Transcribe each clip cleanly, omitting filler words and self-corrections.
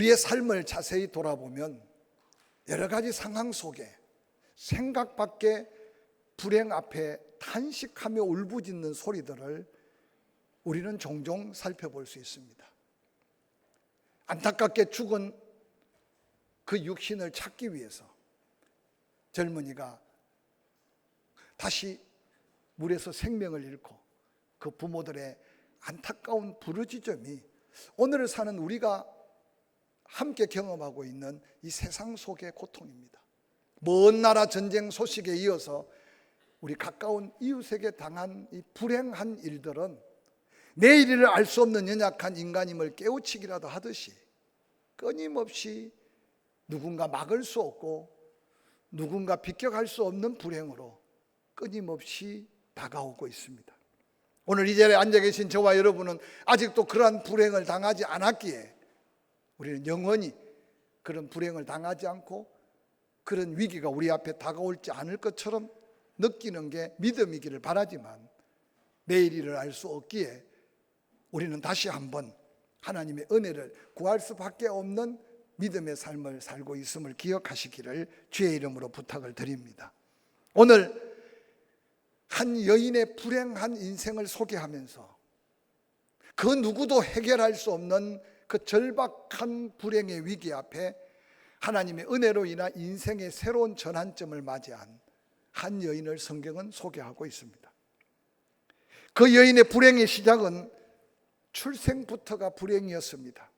우리의 삶을 자세히 돌아보면 여러 가지 상황 속에 생각 밖의 불행 앞에 탄식하며 울부짖는 소리들을 우리는 종종 살펴볼 수 있습니다. 안타깝게 죽은 그 육신을 찾기 위해서 젊은이가 다시 물에서 생명을 잃고 그 부모들의 안타까운 부르짖음이 오늘을 사는 우리가 함께 경험하고 있는 이 세상 속의 고통입니다. 먼 나라 전쟁 소식에 이어서 우리 가까운 이웃에게 당한 이 불행한 일들은 내일을 알 수 없는 연약한 인간임을 깨우치기라도 하듯이 끊임없이 누군가 막을 수 없고 누군가 비껴갈 수 없는 불행으로 끊임없이 다가오고 있습니다. 오늘 이 자리에 앉아 계신 저와 여러분은 아직도 그러한 불행을 당하지 않았기에 우리는 영원히 그런 불행을 당하지 않고 그런 위기가 우리 앞에 다가올지 않을 것처럼 느끼는 게 믿음이기를 바라지만 내일 일을 알 수 없기에 우리는 다시 한번 하나님의 은혜를 구할 수밖에 없는 믿음의 삶을 살고 있음을 기억하시기를 주의 이름으로 부탁을 드립니다. 오늘 한 여인의 불행한 인생을 소개하면서 그 누구도 해결할 수 없는 그 절박한 불행의 위기 앞에 하나님의 은혜로 인한 인생의 새로운 전환점을 맞이한 한 여인을 성경은 소개하고 있습니다. 그 여인의 불행의 시작은 출생부터가 불행이었습니다.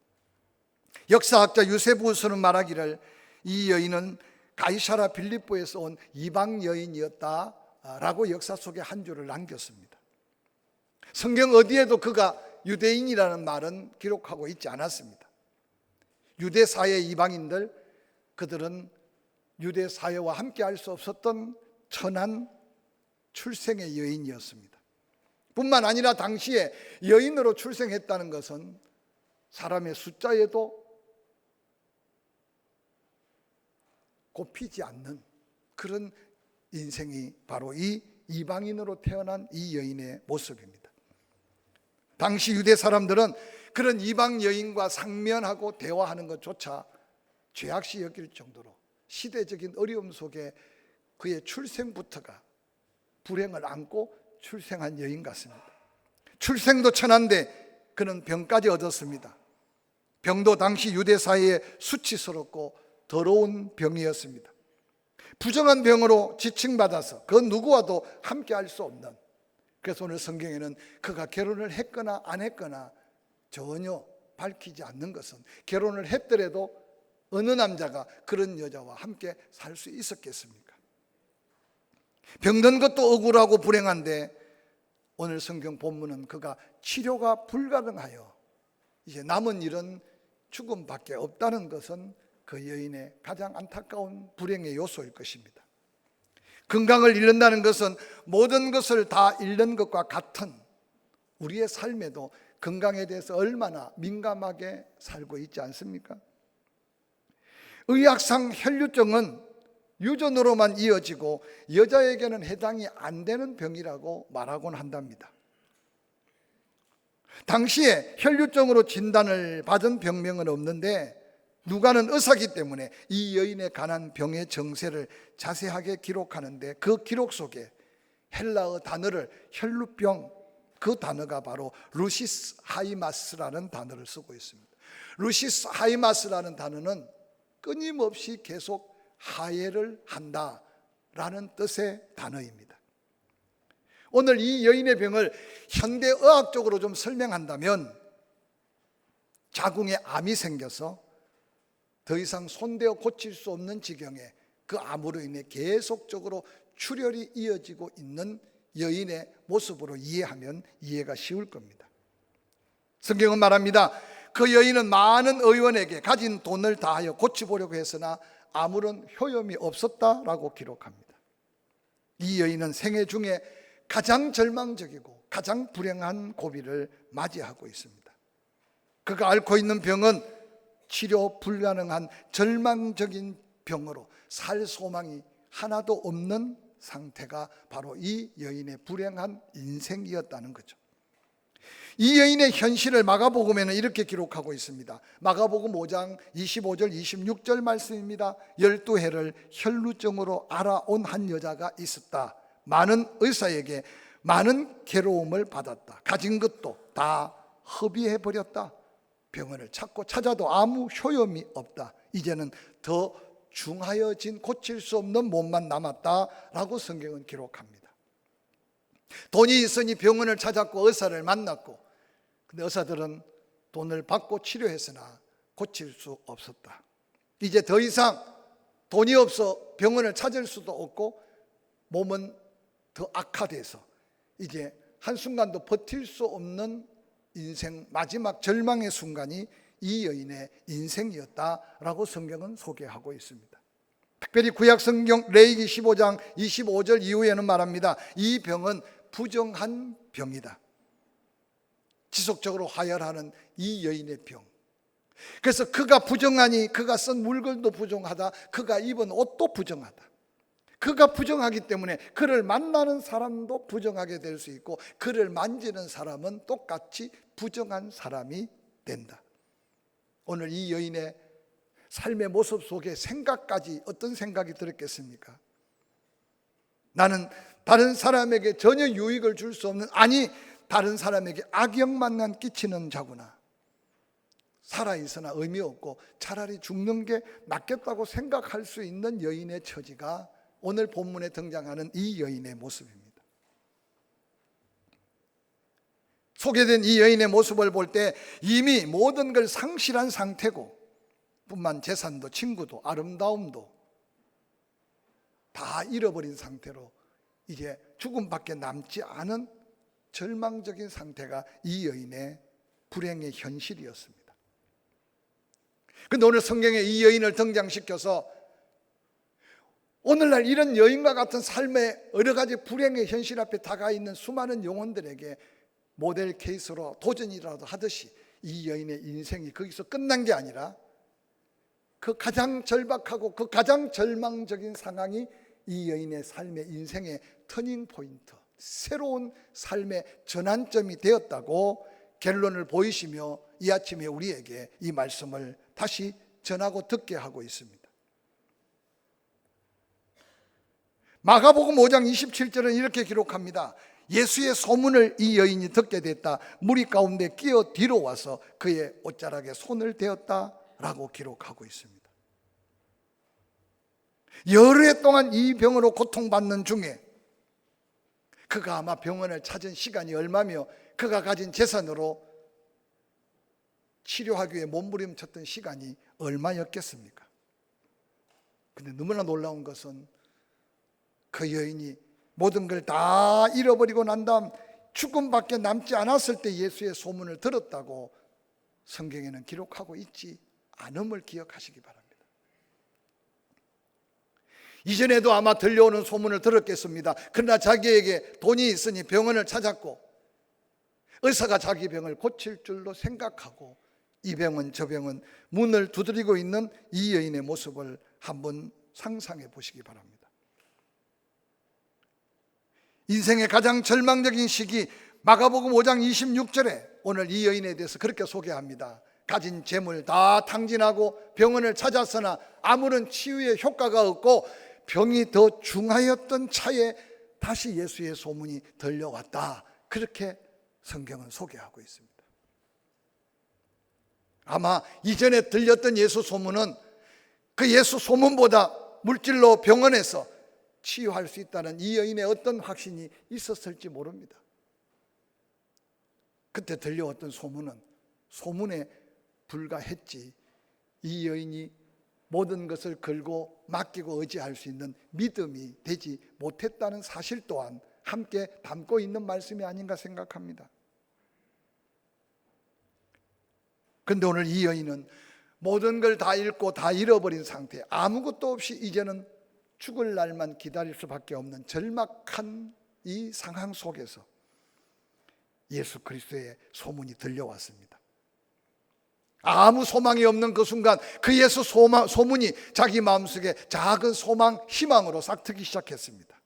역사학자 유세부스는 말하기를 이 여인은 가이사라 빌립보에서 온 이방 여인이었다라고 역사 속에 한 줄을 남겼습니다. 성경 어디에도 그가 유대인이라는 말은 기록하고 있지 않았습니다. 유대 사회의 이방인들, 그들은 유대 사회와 함께 할 수 없었던 천한 출생의 여인이었습니다. 뿐만 아니라 당시에 여인으로 출생했다는 것은 사람의 숫자에도 꼽히지 않는 그런 인생이 바로 이 이방인으로 태어난 이 여인의 모습입니다. 당시 유대 사람들은 그런 이방 여인과 상면하고 대화하는 것조차 죄악시 여길 정도로 시대적인 어려움 속에 그의 출생부터가 불행을 안고 출생한 여인 같습니다. 출생도 천한데 그는 병까지 얻었습니다. 병도 당시 유대 사회에 수치스럽고 더러운 병이었습니다. 부정한 병으로 지칭받아서 그 누구와도 함께 할 수 없는, 그래서 오늘 성경에는 그가 결혼을 했거나 안 했거나 전혀 밝히지 않는 것은 결혼을 했더라도 어느 남자가 그런 여자와 함께 살 수 있었겠습니까? 병든 것도 억울하고 불행한데 오늘 성경 본문은 그가 치료가 불가능하여 이제 남은 일은 죽음밖에 없다는 것은 그 여인의 가장 안타까운 불행의 요소일 것입니다. 건강을 잃는다는 것은 모든 것을 다 잃는 것과 같은 우리의 삶에도 건강에 대해서 얼마나 민감하게 살고 있지 않습니까? 의학상 혈류증은 유전으로만 이어지고 여자에게는 해당이 안 되는 병이라고 말하곤 한답니다. 당시에 혈류증으로 진단을 받은 병명은 없는데 누가는 의사이기 때문에 이 여인에 관한 병의 정세를 자세하게 기록하는데 그 기록 속에 헬라어 단어를 혈루병, 그 단어가 바로 루시스 하이마스라는 단어를 쓰고 있습니다. 루시스 하이마스라는 단어는 끊임없이 계속 하해를 한다라는 뜻의 단어입니다. 오늘 이 여인의 병을 현대의학적으로 좀 설명한다면 자궁에 암이 생겨서 더 이상 손대어 고칠 수 없는 지경에 그 암으로 인해 계속적으로 출혈이 이어지고 있는 여인의 모습으로 이해하면 이해가 쉬울 겁니다. 성경은 말합니다. 그 여인은 많은 의원에게 가진 돈을 다하여 고쳐보려고 했으나 아무런 효험이 없었다라고 기록합니다. 이 여인은 생애 중에 가장 절망적이고 가장 불행한 고비를 맞이하고 있습니다. 그가 앓고 있는 병은 치료 불가능한 절망적인 병으로 살 소망이 하나도 없는 상태가 바로 이 여인의 불행한 인생이었다는 거죠. 이 여인의 현실을 마가복음에는 이렇게 기록하고 있습니다. 마가복음 5장 25절 26절 말씀입니다. 12해를 혈루증으로 알아온 한 여자가 있었다. 많은 의사에게 많은 괴로움을 받았다. 가진 것도 다 허비해 버렸다. 병원을 찾고 찾아도 아무 효험이 없다. 이제는 더 중하여진 고칠 수 없는 몸만 남았다라고 성경은 기록합니다. 돈이 있으니 병원을 찾았고 의사를 만났고, 근데 의사들은 돈을 받고 치료했으나 고칠 수 없었다. 이제 더 이상 돈이 없어 병원을 찾을 수도 없고 몸은 더 악화돼서 이제 한순간도 버틸 수 없는 인생 마지막 절망의 순간이 이 여인의 인생이었다라고 성경은 소개하고 있습니다. 특별히 구약 성경 레위기 15장 25절 이후에는 말합니다. 이 병은 부정한 병이다. 지속적으로 화혈하는 이 여인의 병. 그래서 그가 부정하니 그가 쓴 물건도 부정하다. 그가 입은 옷도 부정하다. 그가 부정하기 때문에 그를 만나는 사람도 부정하게 될 수 있고, 그를 만지는 사람은 똑같이 부정한 사람이 된다. 오늘 이 여인의 삶의 모습 속에 생각까지 어떤 생각이 들었겠습니까? 나는 다른 사람에게 전혀 유익을 줄 수 없는, 아니 다른 사람에게 악영만 끼치는 자구나. 살아있으나 의미 없고 차라리 죽는 게 낫겠다고 생각할 수 있는 여인의 처지가 오늘 본문에 등장하는 이 여인의 모습입니다. 소개된 이 여인의 모습을 볼 때 이미 모든 걸 상실한 상태고, 뿐만 재산도 친구도 아름다움도 다 잃어버린 상태로 이제 죽음밖에 남지 않은 절망적인 상태가 이 여인의 불행의 현실이었습니다. 그런데 오늘 성경에 이 여인을 등장시켜서 오늘날 이런 여인과 같은 삶의 여러 가지 불행의 현실 앞에 다가 있는 수많은 영혼들에게 모델 케이스로 도전이라도 하듯이 이 여인의 인생이 거기서 끝난 게 아니라 그 가장 절박하고 그 가장 절망적인 상황이 이 여인의 삶의 인생의 터닝 포인트, 새로운 삶의 전환점이 되었다고 결론을 보이시며 이 아침에 우리에게 이 말씀을 다시 전하고 듣게 하고 있습니다. 마가복음 5장 27절은 이렇게 기록합니다. 예수의 소문을 이 여인이 듣게 됐다. 무리 가운데 끼어 뒤로 와서 그의 옷자락에 손을 대었다라고 기록하고 있습니다. 여러 해 동안 이 병으로 고통받는 중에 그가 아마 병원을 찾은 시간이 얼마며 그가 가진 재산으로 치료하기 위해 몸부림쳤던 시간이 얼마였겠습니까? 근데 너무나 놀라운 것은 그 여인이 모든 걸 다 잃어버리고 난 다음 죽음밖에 남지 않았을 때 예수의 소문을 들었다고 성경에는 기록하고 있지 않음을 기억하시기 바랍니다. 이전에도 아마 들려오는 소문을 들었겠습니다. 그러나 자기에게 돈이 있으니 병원을 찾았고 의사가 자기 병을 고칠 줄로 생각하고 이 병은 저 병은 문을 두드리고 있는 이 여인의 모습을 한번 상상해 보시기 바랍니다. 인생의 가장 절망적인 시기, 마가복음 5장 26절에 오늘 이 여인에 대해서 그렇게 소개합니다. 가진 재물 다 탕진하고 병원을 찾았으나 아무런 치유의 효과가 없고 병이 더 중하였던 차에 다시 예수의 소문이 들려왔다. 그렇게 성경은 소개하고 있습니다. 아마 이전에 들렸던 예수 소문은 그 예수 소문보다 물질로 병원에서 치유할 수 있다는 이 여인의 어떤 확신이 있었을지 모릅니다. 그때 들려왔던 소문은 소문에 불과했지, 이 여인이 모든 것을 걸고 맡기고 의지할 수 있는 믿음이 되지 못했다는 사실 또한 함께 담고 있는 말씀이 아닌가 생각합니다. 그런데 오늘 이 여인은 모든 걸 다 잃고 다 잃어버린 상태, 아무것도 없이 이제는 죽을 날만 기다릴 수밖에 없는 절박한 이 상황 속에서 예수 그리스도의 소문이 들려왔습니다. 아무 소망이 없는 그 순간 그 예수 소문이 자기 마음속에 작은 소망, 희망으로 싹트기 시작했습니다.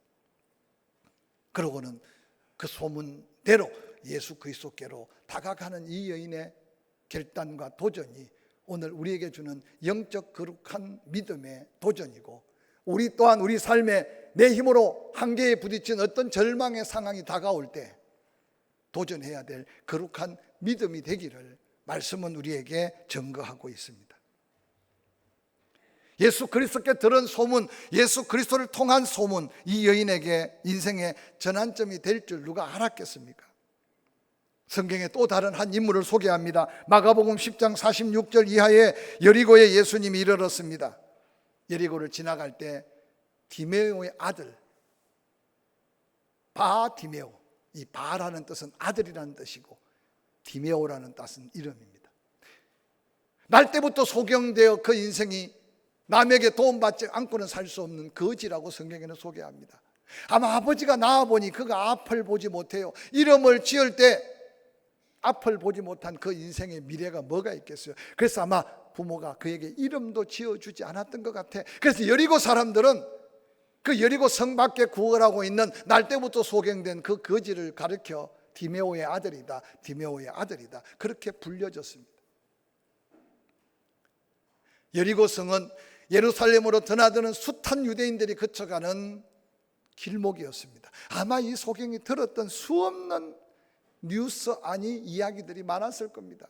그러고는 그 소문대로 예수 그리스도께로 다가가는 이 여인의 결단과 도전이 오늘 우리에게 주는 영적 거룩한 믿음의 도전이고, 우리 또한 우리 삶에 내 힘으로 한계에 부딪힌 어떤 절망의 상황이 다가올 때 도전해야 될 거룩한 믿음이 되기를 말씀은 우리에게 증거하고 있습니다. 예수 그리스도께 들은 소문, 예수 그리스도를 통한 소문, 이 여인에게 인생의 전환점이 될 줄 누가 알았겠습니까? 성경에 또 다른 한 인물을 소개합니다. 마가복음 10장 46절 이하에 여리고에 예수님이 이르렀습니다. 여리고를 지나갈 때 디메오의 아들 바디메오, 이 바라는 뜻은 아들이라는 뜻이고 디메오라는 뜻은 이름입니다. 날 때부터 소경되어 그 인생이 남에게 도움받지 않고는 살 수 없는 거지라고 성경에는 소개합니다. 아마 아버지가 낳아보니 그가 앞을 보지 못해요. 이름을 지을 때 앞을 보지 못한 그 인생의 미래가 뭐가 있겠어요? 그래서 아마 부모가 그에게 이름도 지어주지 않았던 것 같아. 그래서 여리고 사람들은 그 여리고 성 밖에 구걸하고 있는 날 때부터 소경된 그 거지를 가르쳐 디메오의 아들이다, 디메오의 아들이다, 그렇게 불려졌습니다. 여리고 성은 예루살렘으로 드나드는 숱한 유대인들이 거쳐가는 길목이었습니다. 아마 이 소경이 들었던 수없는 뉴스 아니 이야기들이 많았을 겁니다.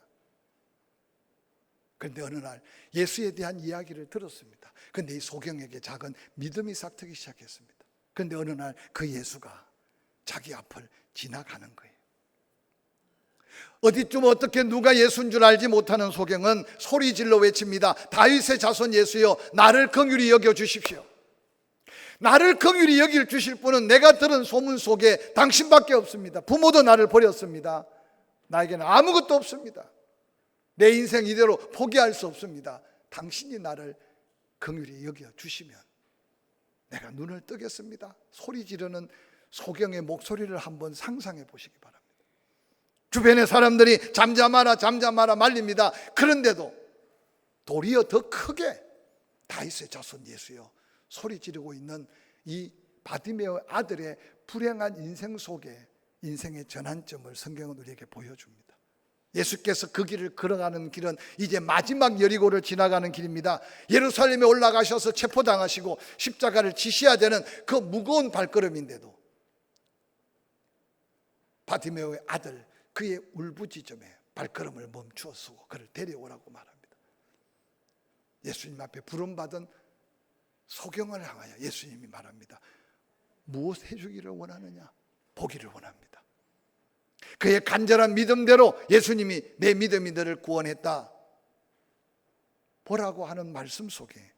그런데 어느 날 예수에 대한 이야기를 들었습니다. 그런데 이 소경에게 작은 믿음이 싹트기 시작했습니다. 그런데 어느 날 그 예수가 자기 앞을 지나가는 거예요. 어디쯤 어떻게 누가 예수인 줄 알지 못하는 소경은 소리 질러 외칩니다. 다윗의 자손 예수여, 나를 긍휼히 여겨 주십시오. 나를 긍휼히 여길 주실 분은 내가 들은 소문 속에 당신밖에 없습니다. 부모도 나를 버렸습니다. 나에게는 아무것도 없습니다. 내 인생 이대로 포기할 수 없습니다. 당신이 나를 긍휼히 여겨 주시면 내가 눈을 뜨겠습니다. 소리 지르는 소경의 목소리를 한번 상상해 보시기 바랍니다. 주변의 사람들이 잠잠하라 잠잠하라 말립니다. 그런데도 도리어 더 크게 다윗의 자손 예수여 소리 지르고 있는 이 바디메오 아들의 불행한 인생 속에 인생의 전환점을 성경은 우리에게 보여줍니다. 예수께서 그 길을 걸어가는 길은 이제 마지막 여리고를 지나가는 길입니다. 예루살렘에 올라가셔서 체포당하시고 십자가를 지셔야 되는 그 무거운 발걸음인데도 바디메오의 아들, 그의 울부짖음에 발걸음을 멈추어서 그를 데려오라고 말합니다. 예수님 앞에 부름받은 소경을 향하여 예수님이 말합니다. 무엇 해주기를 원하느냐? 보기를 원합니다. 그의 간절한 믿음대로 예수님이 내 믿음이 너를 구원했다 보라고 하는 말씀 속에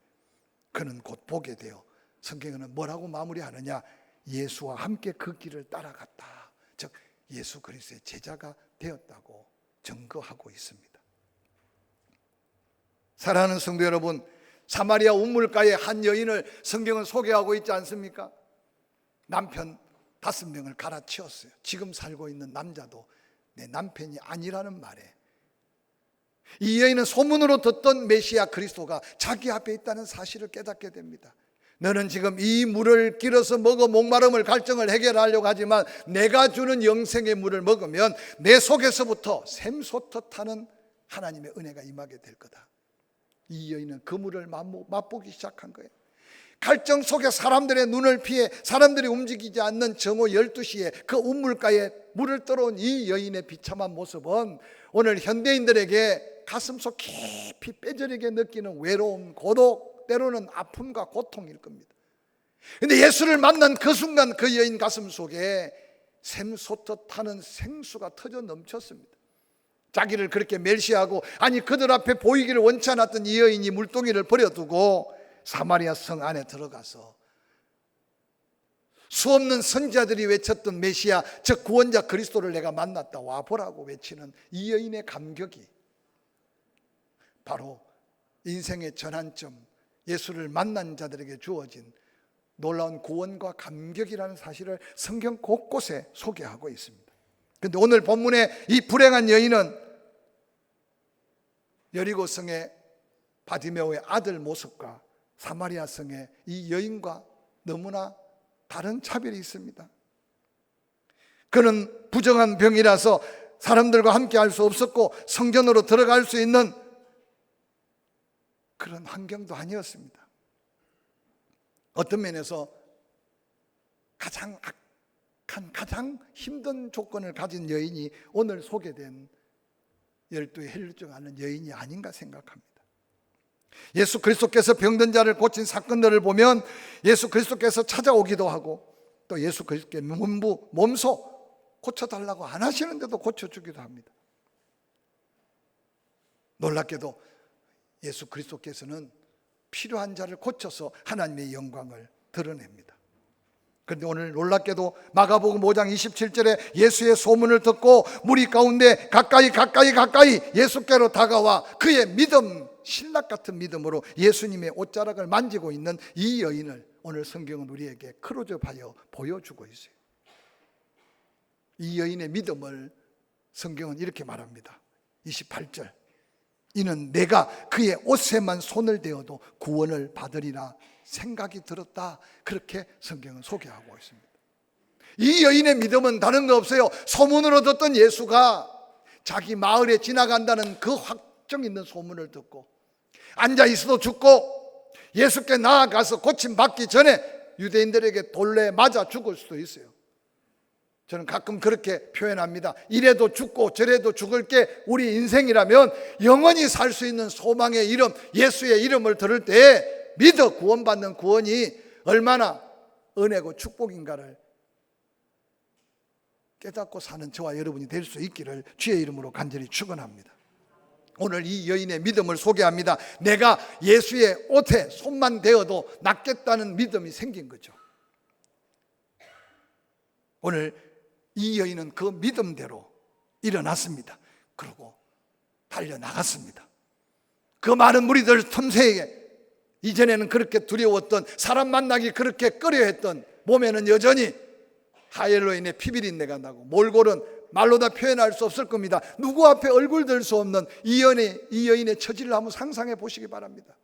그는 곧 보게 되어 성경에는 뭐라고 마무리하느냐? 예수와 함께 그 길을 따라갔다. 즉 예수 그리스도의 제자가 되었다고 증거하고 있습니다. 사랑하는 성도 여러분, 사마리아 우물가의 한 여인을 성경은 소개하고 있지 않습니까? 남편 5명을 갈아치웠어요. 지금 살고 있는 남자도 내 남편이 아니라는 말에 이 여인은 소문으로 듣던 메시아 그리스도가 자기 앞에 있다는 사실을 깨닫게 됩니다. 너는 지금 이 물을 길어서 먹어 목마름을 갈증을 해결하려고 하지만 내가 주는 영생의 물을 먹으면 내 속에서부터 샘솟듯 하는 하나님의 은혜가 임하게 될 거다. 이 여인은 그 물을 맛보기 시작한 거예요. 갈증 속에 사람들의 눈을 피해 사람들이 움직이지 않는 정오 12시에 그 우물가에 물을 떠러온 이 여인의 비참한 모습은 오늘 현대인들에게 가슴속 깊이 뼈저리게 느끼는 외로움, 고독, 때로는 아픔과 고통일 겁니다. 그런데 예수를 만난 그 순간 그 여인 가슴 속에 샘솟듯 하는 생수가 터져 넘쳤습니다. 자기를 그렇게 멸시하고 아니 그들 앞에 보이기를 원치 않았던 이 여인이 물동이를 버려두고 사마리아 성 안에 들어가서 수없는 선지자들이 외쳤던 메시아 즉 구원자 그리스도를 내가 만났다 와보라고 외치는 이 여인의 감격이 바로 인생의 전환점 예수를 만난 자들에게 주어진 놀라운 구원과 감격이라는 사실을 성경 곳곳에 소개하고 있습니다. 그런데 오늘 본문의 이 불행한 여인은 여리고 성의 바디메오의 아들 모습과 사마리아 성의 이 여인과 너무나 다른 차별이 있습니다. 그는 부정한 병이라서 사람들과 함께 할 수 없었고 성전으로 들어갈 수 있는 그런 환경도 아니었습니다. 어떤 면에서 가장 악한, 가장 힘든 조건을 가진 여인이 오늘 소개된 열두의 혈루증 앓는 여인이 아닌가 생각합니다. 예수 그리스도께서 병든 자를 고친 사건들을 보면 예수 그리스도께서 찾아오기도 하고 또 예수 그리스도께 몸소 고쳐달라고 안 하시는데도 고쳐주기도 합니다. 놀랍게도 예수 그리스도께서는 필요한 자를 고쳐서 하나님의 영광을 드러냅니다. 그런데 오늘 놀랍게도 마가복음 5장 27절에 예수의 소문을 듣고 무리 가운데 가까이 예수께로 다가와 그의 믿음, 신락 같은 믿음으로 예수님의 옷자락을 만지고 있는 이 여인을 오늘 성경은 우리에게 클로즈업하여 보여주고 있어요. 이 여인의 믿음을 성경은 이렇게 말합니다. 28절, 이는 내가 그의 옷에만 손을 대어도 구원을 받으리라 생각이 들었다. 그렇게 성경은 소개하고 있습니다. 이 여인의 믿음은 다른 거 없어요. 소문으로 듣던 예수가 자기 마을에 지나간다는 그 확정 있는 소문을 듣고 앉아 있어도 죽고 예수께 나아가서 고침받기 전에 유대인들에게 돌에 맞아 죽을 수도 있어요. 저는 가끔 그렇게 표현합니다. 이래도 죽고 저래도 죽을 게 우리 인생이라면 영원히 살 수 있는 소망의 이름, 예수의 이름을 들을 때 믿어 구원받는 구원이 얼마나 은혜고 축복인가를 깨닫고 사는 저와 여러분이 될 수 있기를 주의 이름으로 간절히 축원합니다. 오늘 이 여인의 믿음을 소개합니다. 내가 예수의 옷에 손만 대어도 낫겠다는 믿음이 생긴 거죠. 오늘 이 여인은 그 믿음대로 일어났습니다. 그리고 달려나갔습니다. 그 많은 무리들 틈새에 이전에는 그렇게 두려웠던, 사람 만나기 그렇게 꺼려했던 몸에는 여전히 하엘로인의 피비린내가 나고 몰골은 말로 다 표현할 수 없을 겁니다. 누구 앞에 얼굴 들 수 없는 이 여인의 처지를 한번 상상해 보시기 바랍니다.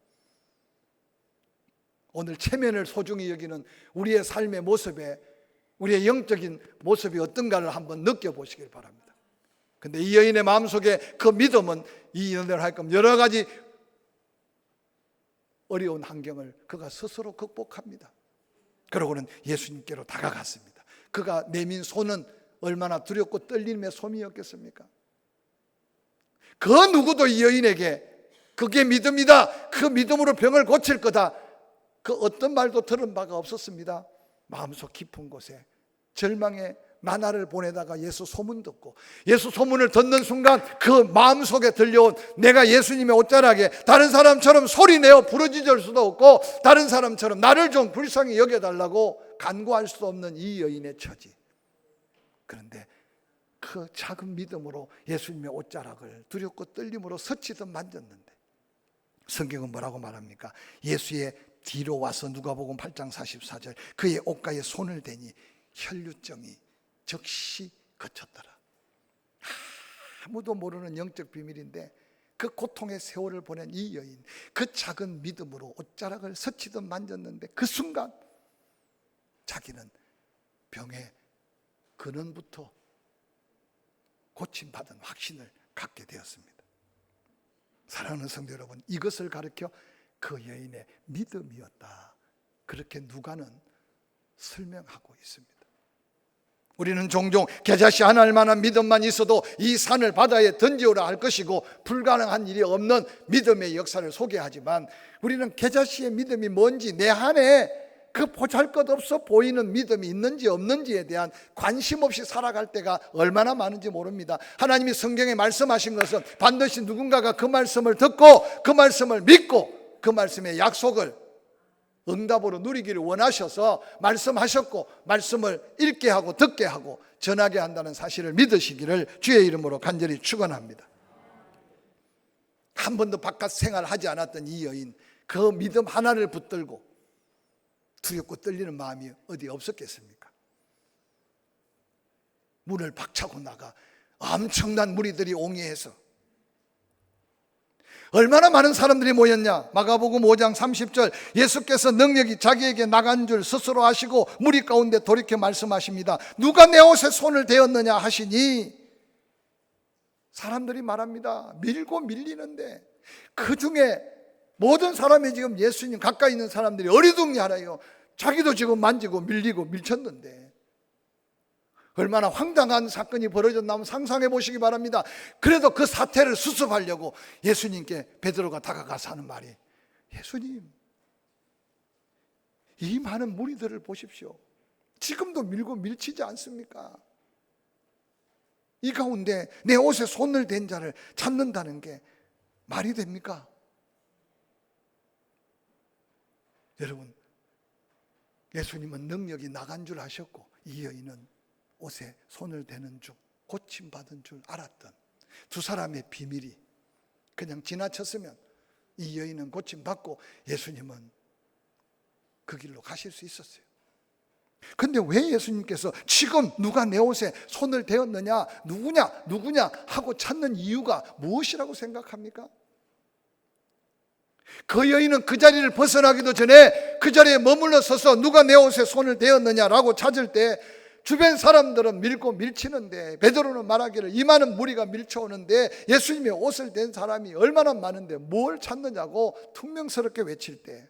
오늘 체면을 소중히 여기는 우리의 삶의 모습에, 우리의 영적인 모습이 어떤가를 한번 느껴보시길 바랍니다. 그런데 이 여인의 마음속에 그 믿음은 이 여인을 할끔 여러 가지 어려운 환경을 그가 스스로 극복합니다. 그러고는 예수님께로 다가갔습니다. 그가 내민 손은 얼마나 두렵고 떨림의 손이었겠습니까? 그 누구도 이 여인에게 그게 믿음이다, 그 믿음으로 병을 고칠 거다, 그 어떤 말도 들은 바가 없었습니다. 마음속 깊은 곳에 절망의 나날을 보내다가 예수 소문 듣고 예수 소문을 듣는 순간 그 마음속에 들려온 내가 예수님의 옷자락에 다른 사람처럼 소리내어 부르짖을 수도 없고 다른 사람처럼 나를 좀 불쌍히 여겨달라고 간구할 수 없는 이 여인의 처지. 그런데 그 작은 믿음으로 예수님의 옷자락을 두렵고 떨림으로 스치듯 만졌는데 성경은 뭐라고 말합니까? 예수의 뒤로 와서 누가복음 8장 44절 그의 옷가에 손을 대니 혈루증이 즉시 그쳤더라. 아무도 모르는 영적 비밀인데 그 고통의 세월을 보낸 이 여인, 그 작은 믿음으로 옷자락을 스치듯 만졌는데 그 순간 자기는 병의 근원부터 고침받은 확신을 갖게 되었습니다. 사랑하는 성도 여러분, 이것을 가르쳐 그 여인의 믿음이었다, 그렇게 누가는 설명하고 있습니다. 우리는 종종 겨자씨 하나 할 만한 믿음만 있어도 이 산을 바다에 던지오라 할 것이고 불가능한 일이 없는 믿음의 역사를 소개하지만 우리는 겨자씨의 믿음이 뭔지, 내 안에 그 보잘것없어 보이는 믿음이 있는지 없는지에 대한 관심 없이 살아갈 때가 얼마나 많은지 모릅니다. 하나님이 성경에 말씀하신 것은 반드시 누군가가 그 말씀을 듣고 그 말씀을 믿고 그 말씀의 약속을 응답으로 누리기를 원하셔서 말씀하셨고 말씀을 읽게 하고 듣게 하고 전하게 한다는 사실을 믿으시기를 주의 이름으로 간절히 축원합니다. 한 번도 바깥 생활하지 않았던 이 여인, 그 믿음 하나를 붙들고 두렵고 떨리는 마음이 어디 없었겠습니까? 문을 박차고 나가 엄청난 무리들이 옹이해서 얼마나 많은 사람들이 모였냐. 마가복음 5장 30절, 예수께서 능력이 자기에게 나간 줄 스스로 아시고 무리 가운데 돌이켜 말씀하십니다. 누가 내 옷에 손을 대었느냐 하시니, 사람들이 말합니다. 밀고 밀리는데 그 중에 모든 사람이 지금 예수님 가까이 있는 사람들이 어리둥절해요. 자기도 지금 만지고 밀리고 밀쳤는데 얼마나 황당한 사건이 벌어졌나 상상해 보시기 바랍니다. 그래도 그 사태를 수습하려고 예수님께 베드로가 다가가서 하는 말이, 예수님, 이 많은 무리들을 보십시오. 지금도 밀고 밀치지 않습니까? 이 가운데 내 옷에 손을 댄 자를 찾는다는 게 말이 됩니까? 여러분, 예수님은 능력이 나간 줄 아셨고 이 여인은 옷에 손을 대는 중 고침받은 줄 알았던 두 사람의 비밀이 그냥 지나쳤으면 이 여인은 고침받고 예수님은 그 길로 가실 수 있었어요. 근데 왜 예수님께서 지금 누가 내 옷에 손을 대었느냐, 누구냐 하고 찾는 이유가 무엇이라고 생각합니까? 그 여인은 그 자리를 벗어나기도 전에 그 자리에 머물러 서서 누가 내 옷에 손을 대었느냐라고 찾을 때 주변 사람들은 밀고 밀치는데, 베드로는 말하기를 이 많은 무리가 밀쳐오는데 예수님의 옷을 댄 사람이 얼마나 많은데 뭘 찾느냐고 퉁명스럽게 외칠 때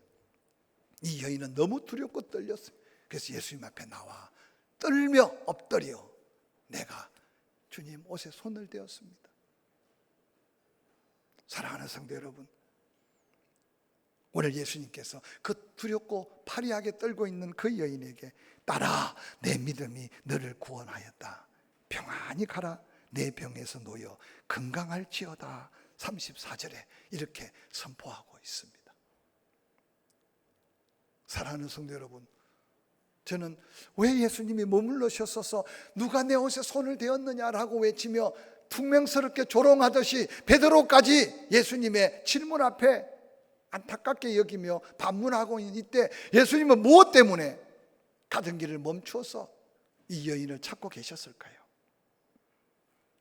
이 여인은 너무 두렵고 떨렸어요. 그래서 예수님 앞에 나와 떨며 엎드려 내가 주님 옷에 손을 대었습니다. 사랑하는 성도 여러분, 오늘 예수님께서 그 두렵고 파리하게 떨고 있는 그 여인에게 따라, 내 믿음이 너를 구원하였다. 평안히 가라. 내 병에서 놓여 건강할지어다. 34절에 이렇게 선포하고 있습니다. 사랑하는 성도 여러분, 저는 왜 예수님이 머물러셨어서 누가 내 옷에 손을 대었느냐라고 외치며 퉁명스럽게 조롱하듯이 베드로까지 예수님의 질문 앞에 안타깝게 여기며 반문하고 있는 이때 예수님은 무엇 때문에 가던 길을 멈추어서 이 여인을 찾고 계셨을까요?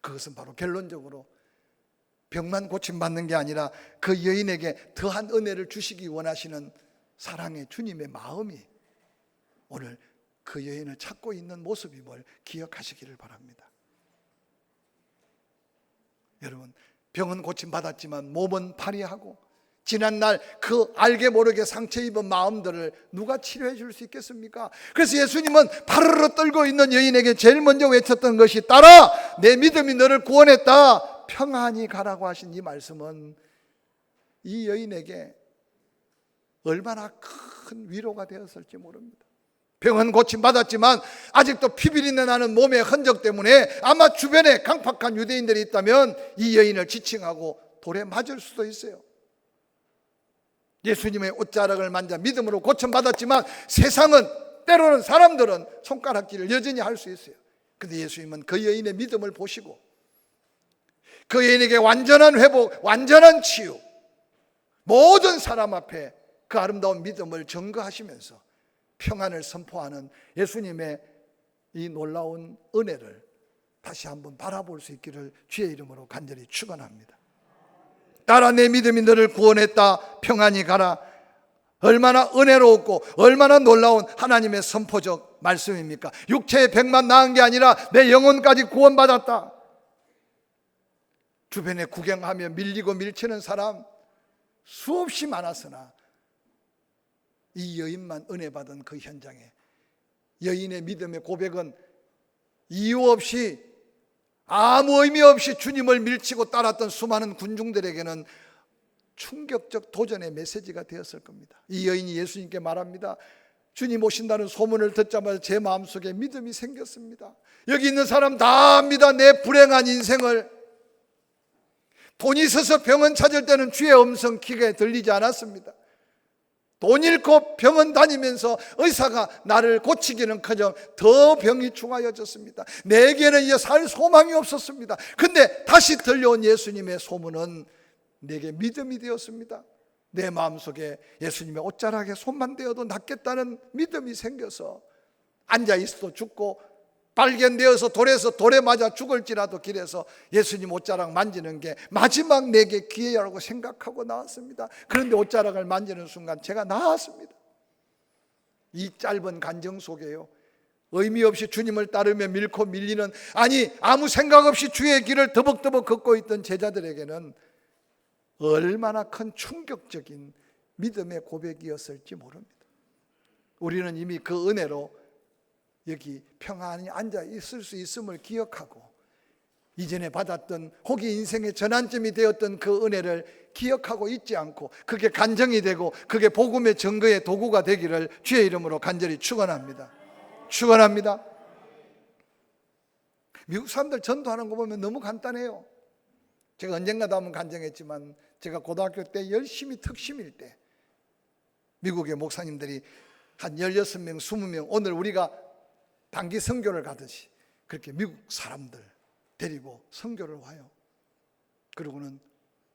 그것은 바로 결론적으로 병만 고침받는 게 아니라 그 여인에게 더한 은혜를 주시기 원하시는 사랑의 주님의 마음이 오늘 그 여인을 찾고 있는 모습임을 기억하시기를 바랍니다. 여러분, 병은 고침받았지만 몸은 파리하고 지난날 그 알게 모르게 상처 입은 마음들을 누가 치료해 줄 수 있겠습니까? 그래서 예수님은 파르르 떨고 있는 여인에게 제일 먼저 외쳤던 것이 따라, 내 믿음이 너를 구원했다. 평안히 가라고 하신 이 말씀은 이 여인에게 얼마나 큰 위로가 되었을지 모릅니다. 병은 고침받았지만 아직도 피비린내 나는 몸의 흔적 때문에 아마 주변에 강팍한 유대인들이 있다면 이 여인을 지칭하고 돌에 맞을 수도 있어요. 예수님의 옷자락을 만져 믿음으로 고침받았지만 세상은, 때로는 사람들은 손가락질을 여전히 할 수 있어요. 그런데 예수님은 그 여인의 믿음을 보시고 그 여인에게 완전한 회복, 완전한 치유, 모든 사람 앞에 그 아름다운 믿음을 증거하시면서 평안을 선포하는 예수님의 이 놀라운 은혜를 다시 한번 바라볼 수 있기를 주의 이름으로 간절히 축원합니다. 따라, 내 믿음이 너를 구원했다. 평안히 가라. 얼마나 은혜롭고 얼마나 놀라운 하나님의 선포적 말씀입니까? 육체의 병만 나은 게 아니라 내 영혼까지 구원받았다. 주변에 구경하며 밀리고 밀치는 사람 수없이 많았으나 이 여인만 은혜 받은 그 현장에 여인의 믿음의 고백은 이유 없이, 아무 의미 없이 주님을 밀치고 따랐던 수많은 군중들에게는 충격적 도전의 메시지가 되었을 겁니다. 이 여인이 예수님께 말합니다. 주님 오신다는 소문을 듣자마자 제 마음속에 믿음이 생겼습니다. 여기 있는 사람 다 압니다. 내 불행한 인생을. 돈 있어서 병원 찾을 때는 주의 음성 귀에 들리지 않았습니다. 돈 잃고 병원 다니면서 의사가 나를 고치기는커녕 더 병이 중하여졌습니다. 내게는 이제 살 소망이 없었습니다. 근데 다시 들려온 예수님의 소문은 내게 믿음이 되었습니다. 내 마음속에 예수님의 옷자락에 손만 대어도 낫겠다는 믿음이 생겨서 앉아있어도 죽고 발견되어서 돌에 맞아 죽을지라도 길에서 예수님 옷자락 만지는 게 마지막 내게 기회라고 생각하고 나왔습니다. 그런데 옷자락을 만지는 순간 제가 나았습니다. 이 짧은 간정 속에요, 의미 없이 주님을 따르며 밀고 밀리는, 아니 아무 생각 없이 주의 길을 더벅더벅 걷고 있던 제자들에게는 얼마나 큰 충격적인 믿음의 고백이었을지 모릅니다. 우리는 이미 그 은혜로 여기 평안히 앉아 있을 수 있음을 기억하고, 이전에 받았던 혹이 인생의 전환점이 되었던 그 은혜를 기억하고 있지 않고, 그게 간정이 되고 그게 복음의 증거의 도구가 되기를 주의 이름으로 간절히 축원합니다. 축원합니다. 미국 사람들 전도하는 거 보면 너무 간단해요. 제가 언젠가도 한번 간증했지만, 제가 고등학교 때 열심히 특심일 때 미국의 목사님들이 한 16명, 20명, 오늘 우리가 단기 선교를 가듯이 그렇게 미국 사람들 데리고 선교를 와요. 그러고는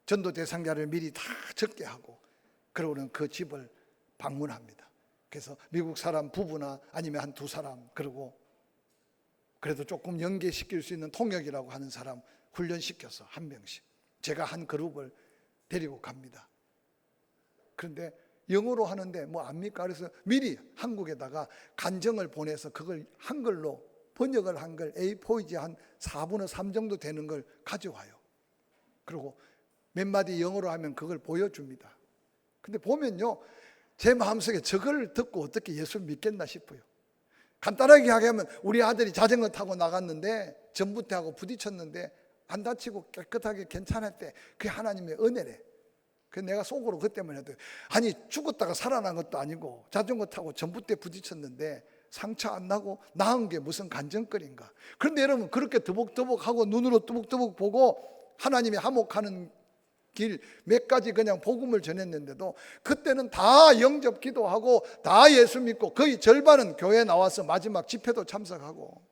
전도 대상자를 미리 다 적게 하고, 그러고는 그 집을 방문합니다. 그래서 미국 사람 부부나 아니면 한 두 사람, 그리고 그래도 조금 연계시킬 수 있는 통역이라고 하는 사람 훈련시켜서 한 명씩 제가 한 그룹을 데리고 갑니다. 그런데 영어로 하는데 뭐 압니까? 그래서 미리 한국에다가 간정을 보내서 그걸 한글로 번역을 한 걸 A4이지 한 4분의 3 정도 되는 걸 가져와요. 그리고 몇 마디 영어로 하면 그걸 보여줍니다. 근데 보면요, 제 마음속에 저걸 듣고 어떻게 예수를 믿겠나 싶어요. 간단하게 하면 우리 아들이 자전거 타고 나갔는데 전봇대하고 부딪혔는데 안 다치고 깨끗하게 괜찮았대. 그게 하나님의 은혜래. 그래서 내가 속으로 그때만 해도, 아니 죽었다가 살아난 것도 아니고 자전거 타고 전봇대 부딪혔는데 상처 안 나고 나은 게 무슨 간증거리인가. 그런데 여러분, 그렇게 더벅더벅하고 눈으로 뜨벅뜨벅 보고 하나님이 화목하는 길 몇 가지 그냥 복음을 전했는데도, 그때는 다 영접 기도하고 다 예수 믿고 거의 절반은 교회 나와서 마지막 집회도 참석하고.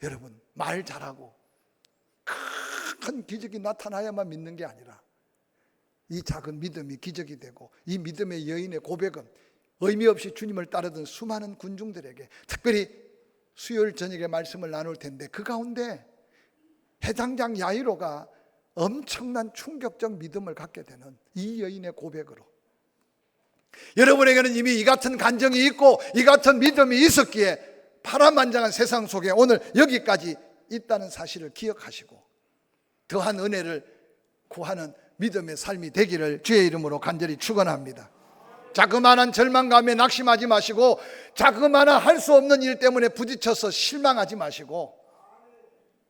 여러분, 말 잘하고 큰 기적이 나타나야만 믿는 게 아니라, 이 작은 믿음이 기적이 되고, 이 믿음의 여인의 고백은 의미 없이 주님을 따르던 수많은 군중들에게, 특별히 수요일 저녁에 말씀을 나눌 텐데, 그 가운데 해당장 야이로가 엄청난 충격적 믿음을 갖게 되는 이 여인의 고백으로, 여러분에게는 이미 이 같은 간정이 있고 이 같은 믿음이 있었기에 파란만장한 세상 속에 오늘 여기까지 있다는 사실을 기억하시고 더한 은혜를 구하는 믿음의 삶이 되기를 주의 이름으로 간절히 축원합니다. 자그마한 절망감에 낙심하지 마시고, 자그마한 할 수 없는 일 때문에 부딪혀서 실망하지 마시고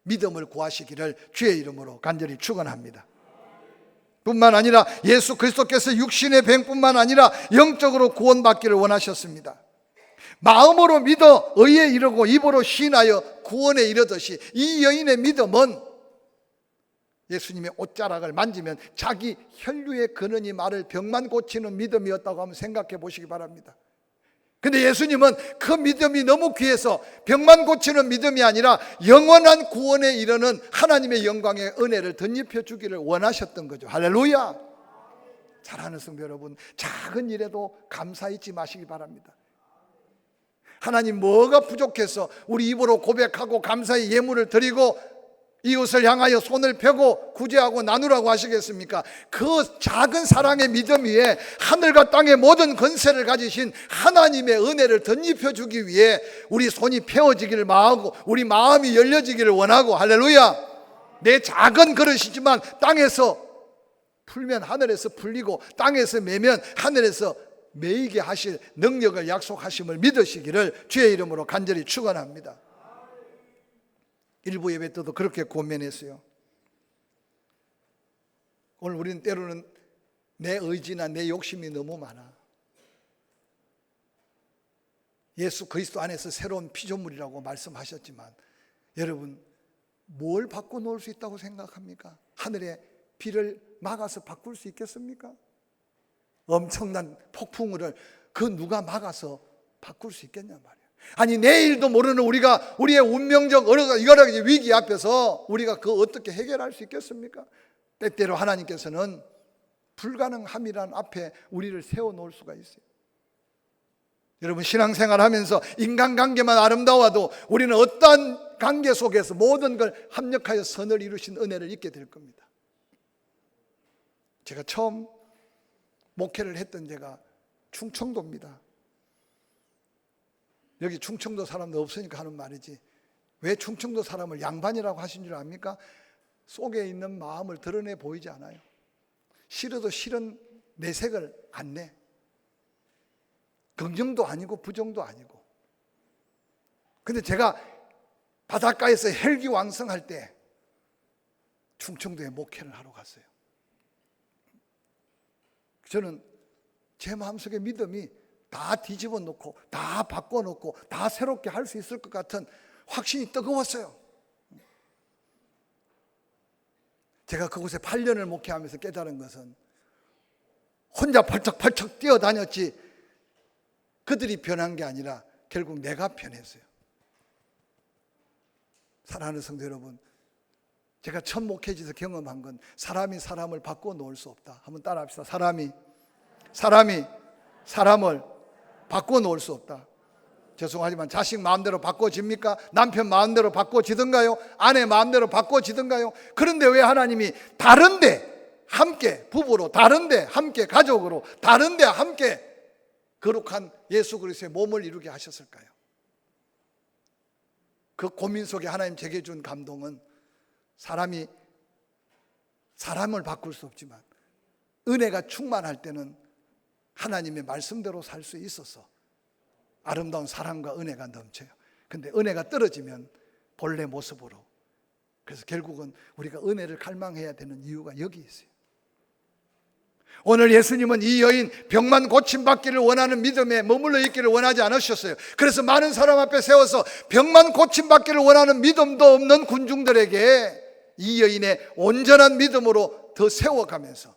믿음을 구하시기를 주의 이름으로 간절히 축원합니다. 뿐만 아니라 예수 그리스도께서 육신의 병뿐만 아니라 영적으로 구원받기를 원하셨습니다. 마음으로 믿어 의에 이르고 입으로 시인하여 구원에 이르듯이, 이 여인의 믿음은 예수님의 옷자락을 만지면 자기 혈류의 근원이 마를 병만 고치는 믿음이었다고 한번 생각해 보시기 바랍니다. 근데 예수님은 그 믿음이 너무 귀해서 병만 고치는 믿음이 아니라 영원한 구원에 이르는 하나님의 영광의 은혜를 덧입혀 주기를 원하셨던 거죠. 할렐루야. 사랑하는 성도 여러분, 작은 일에도 감사 잊지 마시기 바랍니다. 하나님 뭐가 부족해서 우리 입으로 고백하고 감사의 예물을 드리고 이웃을 향하여 손을 펴고 구제하고 나누라고 하시겠습니까? 그 작은 사랑의 믿음 위에 하늘과 땅의 모든 권세를 가지신 하나님의 은혜를 덧입혀 주기 위해 우리 손이 펴어지기를 마하고 우리 마음이 열려지기를 원하고, 할렐루야. 내 작은 그릇이지만 땅에서 풀면 하늘에서 풀리고 땅에서 매면 하늘에서 매이게 하실 능력을 약속하심을 믿으시기를 주의 이름으로 간절히 축원합니다. 일부 예배 때도 그렇게 고면했어요. 오늘 우리는 때로는 내 의지나 내 욕심이 너무 많아. 예수 그리스도 안에서 새로운 피조물이라고 말씀하셨지만, 여러분 뭘 바꿔놓을 수 있다고 생각합니까? 하늘의 비를 막아서 바꿀 수 있겠습니까? 엄청난 폭풍우를 그 누가 막아서 바꿀 수 있겠냐 말이에요. 아니 내일도 모르는 우리가 우리의 운명적 여러 가지 위기 앞에서 우리가 그거 어떻게 해결할 수 있겠습니까? 때때로 하나님께서는 불가능함이란 앞에 우리를 세워놓을 수가 있어요. 여러분, 신앙생활 하면서 인간관계만 아름다워도 우리는 어떠한 관계 속에서 모든 걸 합력하여 선을 이루신 은혜를 잊게 될 겁니다. 제가 처음 목회를 했던 데가 충청도입니다. 여기 충청도 사람도 없으니까 하는 말이지, 왜 충청도 사람을 양반이라고 하신 줄 압니까? 속에 있는 마음을 드러내 보이지 않아요. 싫어도 싫은 내색을 안 내. 긍정도 아니고 부정도 아니고. 근데 제가 바닷가에서 헬기왕성할 때 충청도에 목회를 하러 갔어요. 저는 제 마음속에 믿음이 다 뒤집어 놓고 다 바꿔 놓고 다 새롭게 할 수 있을 것 같은 확신이 뜨거웠어요. 제가 그곳에 8년을 목회하면서 깨달은 것은, 혼자 펄쩍펄쩍 뛰어다녔지 그들이 변한 게 아니라 결국 내가 변했어요. 사랑하는 성도 여러분, 제가 첫 목회지에서 경험한 건 사람이 사람을 바꿔 놓을 수 없다. 한번 따라 합시다. 사람이 사람을 바꿔 놓을 수 없다. 죄송하지만 자식 마음대로 바꿔집니까? 남편 마음대로 바꿔지던가요? 아내 마음대로 바꿔지던가요? 그런데 왜 하나님이 다른데 함께 부부로, 다른데 함께 가족으로, 다른데 함께 거룩한 예수 그리스도의 몸을 이루게 하셨을까요? 그 고민 속에 하나님 제게 준 감동은, 사람이 사람을 바꿀 수 없지만 은혜가 충만할 때는 하나님의 말씀대로 살 수 있어서 아름다운 사랑과 은혜가 넘쳐요. 근데 은혜가 떨어지면 본래 모습으로. 그래서 결국은 우리가 은혜를 갈망해야 되는 이유가 여기 있어요. 오늘 예수님은 이 여인 병만 고침받기를 원하는 믿음에 머물러 있기를 원하지 않으셨어요. 그래서 많은 사람 앞에 세워서 병만 고침받기를 원하는 믿음도 없는 군중들에게 이 여인의 온전한 믿음으로 더 세워가면서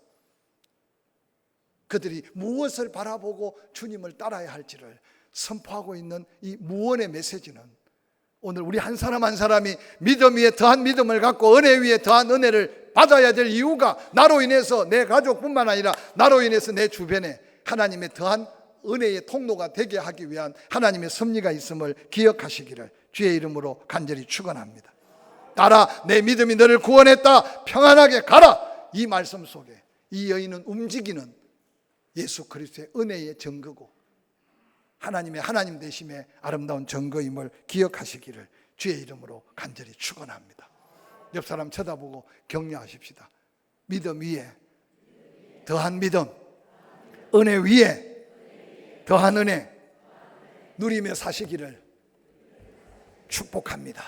그들이 무엇을 바라보고 주님을 따라야 할지를 선포하고 있는 이 무언의 메시지는, 오늘 우리 한 사람 한 사람이 믿음 위에 더한 믿음을 갖고 은혜 위에 더한 은혜를 받아야 될 이유가, 나로 인해서 내 가족뿐만 아니라 나로 인해서 내 주변에 하나님의 더한 은혜의 통로가 되게 하기 위한 하나님의 섭리가 있음을 기억하시기를 주의 이름으로 간절히 축원합니다. 따라, 내 믿음이 너를 구원했다, 평안하게 가라. 이 말씀 속에 이 여인은 움직이는 예수 그리스도의 은혜의 증거고 하나님의 하나님 되심의 아름다운 증거임을 기억하시기를 주의 이름으로 간절히 축원합니다. 옆 사람 쳐다보고 격려하십시다. 믿음 위에 더한 믿음, 은혜 위에 더한 은혜 누리며 사시기를 축복합니다.